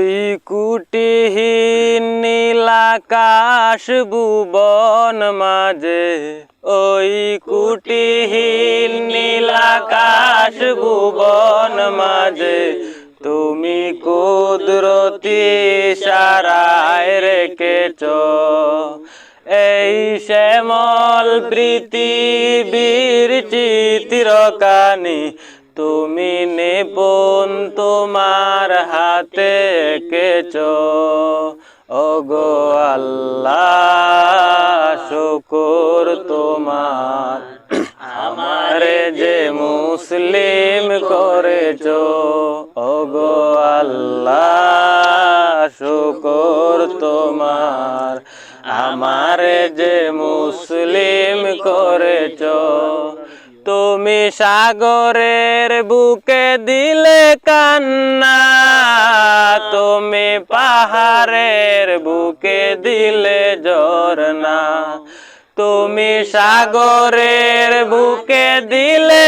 ওই কুটিহীন নীলাকাশ ভুবন মাঝে, ওই কুটিহীন নীলাকাশ ভুবন মাঝে তুমি কুদরতি ইশারায় রেখেছ এই শ্যামল পৃথিবীর চিত্রকানি। তুমি নিপুণ তোমার হাতে এঁকেছ ওগো আল্লাহ, শুকর তোমার আমারে যে মুসলিম করেছ ওগো আল্লাহ, শুকর তোমার আমারে যে মুসলিম করেছ। তুমি সাগরের বুকে দিলে কান্না, তুমি পাহাড়ের বুকে দিলে ঝরনা, তুমি সাগরের বুকে দিলে